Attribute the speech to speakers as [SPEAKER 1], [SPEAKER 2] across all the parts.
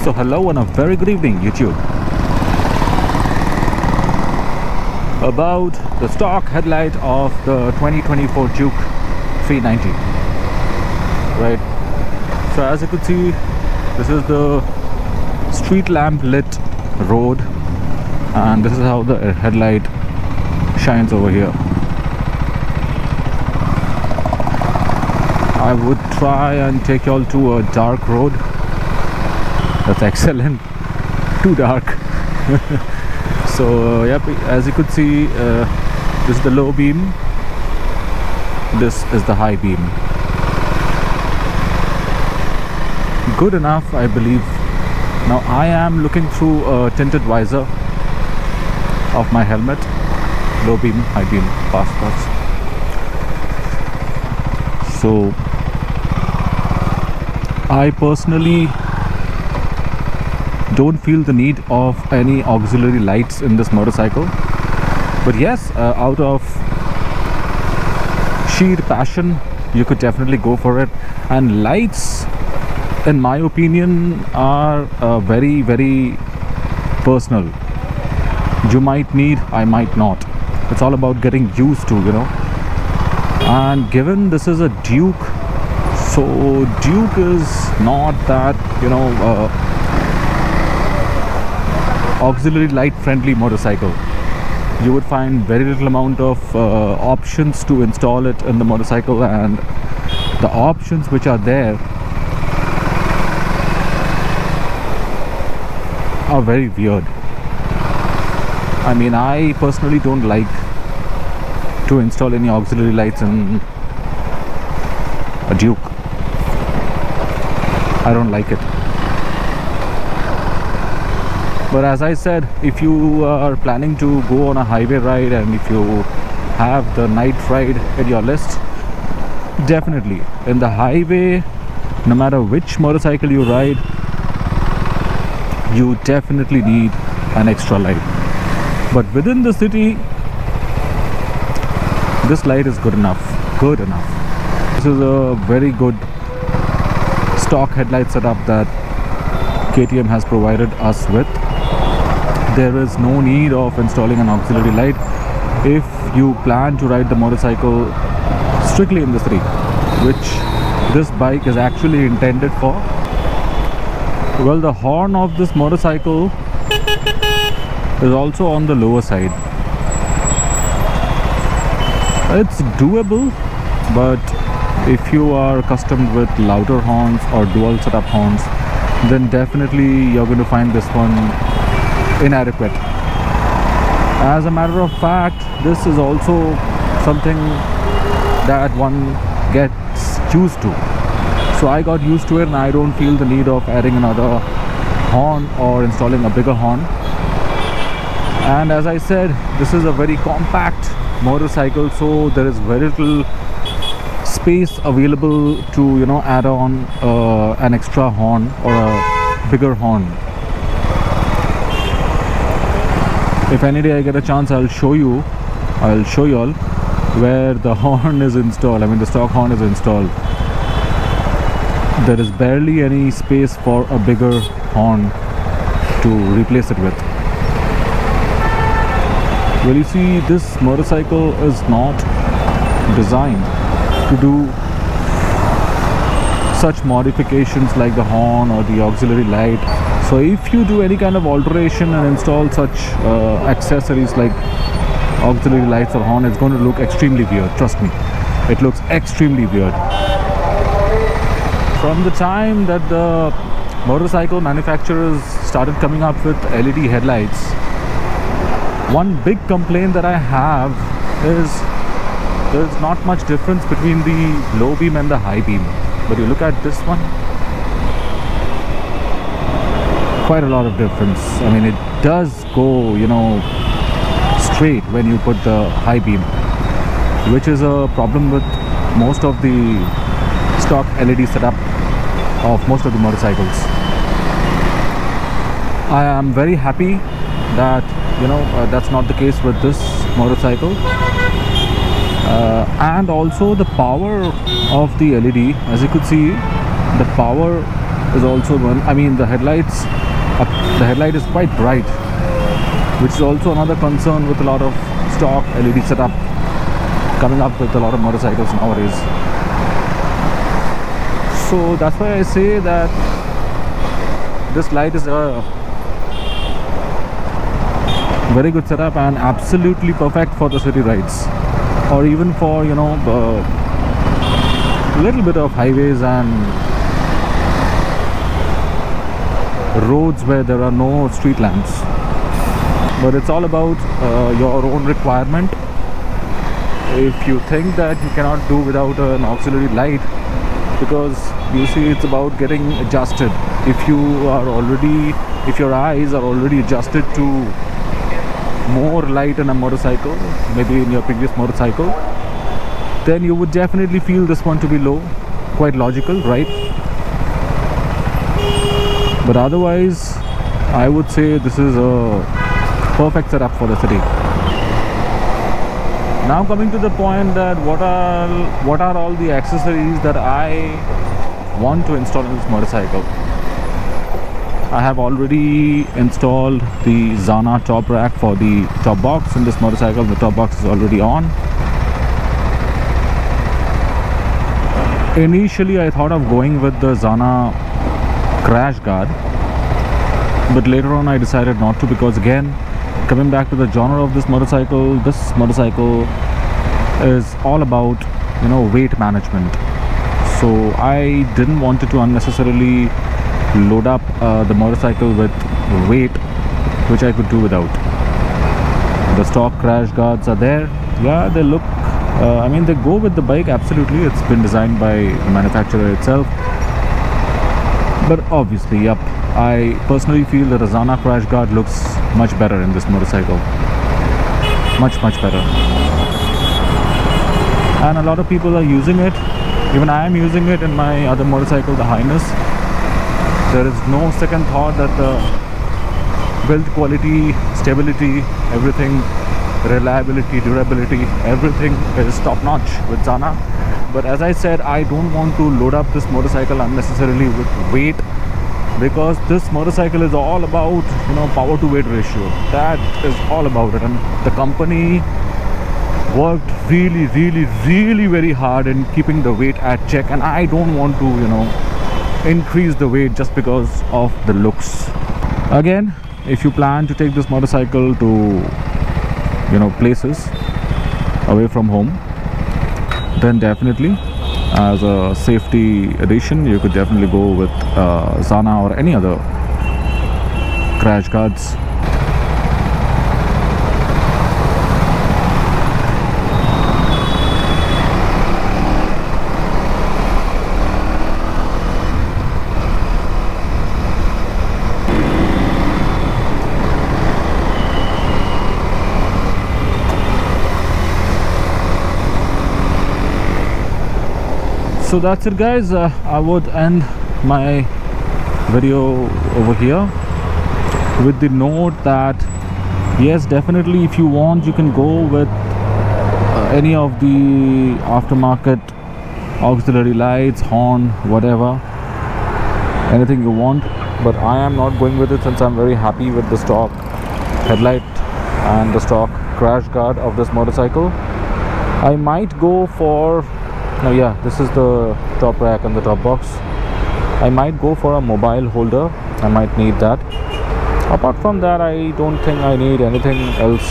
[SPEAKER 1] So hello and a very good evening, YouTube. About the stock headlight of the 2024 Duke 390. Right. So as you could see, this is the street lamp lit road, and this is how the headlight shines over here. I would try and take y'all to a dark road. That's excellent. Too dark. So yep, as you could see, this is the low beam, this is the high beam. Good enough, I believe. Now I am looking through a tinted visor of my helmet. Low beam, high beam, pass. So I personally don't feel the need of any auxiliary lights in this motorcycle, but yes, out of sheer passion, you could definitely go for it. And lights, in my opinion, are very, very personal. You might need, I might not. It's all about getting used to, you know. And given this is a Duke, so Duke is not that, you know, auxiliary light friendly motorcycle. You would find very little amount of options to install it in the motorcycle, and the options which are there are very weird. I mean, I personally don't like to install any auxiliary lights in a Duke. I don't like it. But as I said, if you are planning to go on a highway ride and if you have the night ride in your list, definitely in the highway, no matter which motorcycle you ride, you definitely need an extra light. But within the city, this light is good enough. This is a very good stock headlight setup that KTM has provided us with. There is no need of installing an auxiliary light if you plan to ride the motorcycle strictly in the city, which this bike is actually intended for. Well, the horn of this motorcycle is also on the lower side. It's doable, but if you are accustomed with louder horns or dual setup horns, then definitely you're going to find this one inadequate. As a matter of fact, this is also something that one gets used to. So I got used to it, and I don't feel the need of adding another horn or installing a bigger horn. And as I said, this is a very compact motorcycle, so there is very little space available to, you know, add on an extra horn or a bigger horn. If any day I get a chance, I'll show you all where the horn is installed. I mean, the stock horn is installed. There is barely any space for a bigger horn to replace it with. Well, you see, this motorcycle is not designed to do such modifications like the horn or the auxiliary light. So if you do any kind of alteration and install such accessories like auxiliary lights or horn, it's going to look extremely weird. Trust me, it looks extremely weird. From the time that the motorcycle manufacturers started coming up with LED headlights, one big complaint that I have is there's not much difference between the low beam and the high beam. But you look at this one, quite a lot of difference. I mean, it does go, you know, straight when you put the high beam, which is a problem with most of the stock LED setup of most of the motorcycles. I am very happy that, you know, that's not the case with this motorcycle. And also the power of the LED, as you could see, the power is also going. I mean, the headlight is quite bright, which is also another concern with a lot of stock LED setup coming up with a lot of motorcycles nowadays. So that's why I say that this light is a very good setup and absolutely perfect for the city rides, or even for, you know, a little bit of highways and roads where there are no street lamps. But it's all about your own requirement. If you think that you cannot do without an auxiliary light, because you see, it's about getting adjusted. If your eyes are already adjusted to more light in a motorcycle, maybe in your previous motorcycle, then you would definitely feel this one to be low. Quite logical, right? But otherwise, I would say this is a perfect setup for the city. Now coming to the point that what are all the accessories that I want to install in this motorcycle. I have already installed the Zana top rack for the top box in this motorcycle. The top box is already on. Initially I thought of going with the Zana crash guard, but later on I decided not to, because again, coming back to the genre of this motorcycle is all about, you know, weight management. So I didn't want to unnecessarily load up the motorcycle with weight which I could do without. The stock crash guards are there. Yeah, they look, I mean, they go with the bike, absolutely. It's been designed by the manufacturer itself. But obviously, yep, I personally feel that a Zana crash guard looks much better in this motorcycle. Much better. And a lot of people are using it. Even I am using it in my other motorcycle, the Highness. There is no second thought that the build quality, stability, everything, reliability, durability, everything is top notch with Zana. But as I said, I don't want to load up this motorcycle unnecessarily with weight, because this motorcycle is all about, you know, power to weight ratio. That is all about it, and the company worked really very hard in keeping the weight at check, and I don't want to, you know, increase the weight just because of the looks. Again, if you plan to take this motorcycle to, you know, places away from home, then definitely as a safety addition you could definitely go with Zana or any other crash guards. So that's it, guys. I would end my video over here with the note that yes, definitely, if you want, you can go with any of the aftermarket auxiliary lights, horn, whatever, anything you want. But I am not going with it, since I'm very happy with the stock headlight and the stock crash guard of this motorcycle. I might go for, oh yeah, this is the top rack and the top box. I might go for a mobile holder. I might need that. Apart from that, I don't think I need anything else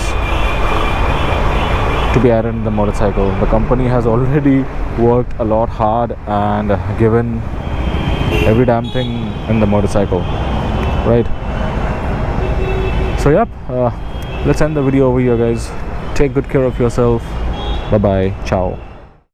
[SPEAKER 1] to be added in the motorcycle. The company has already worked a lot hard and given every damn thing in the motorcycle, right? So yep, let's end the video over here, guys. Take good care of yourself. Bye bye. Ciao.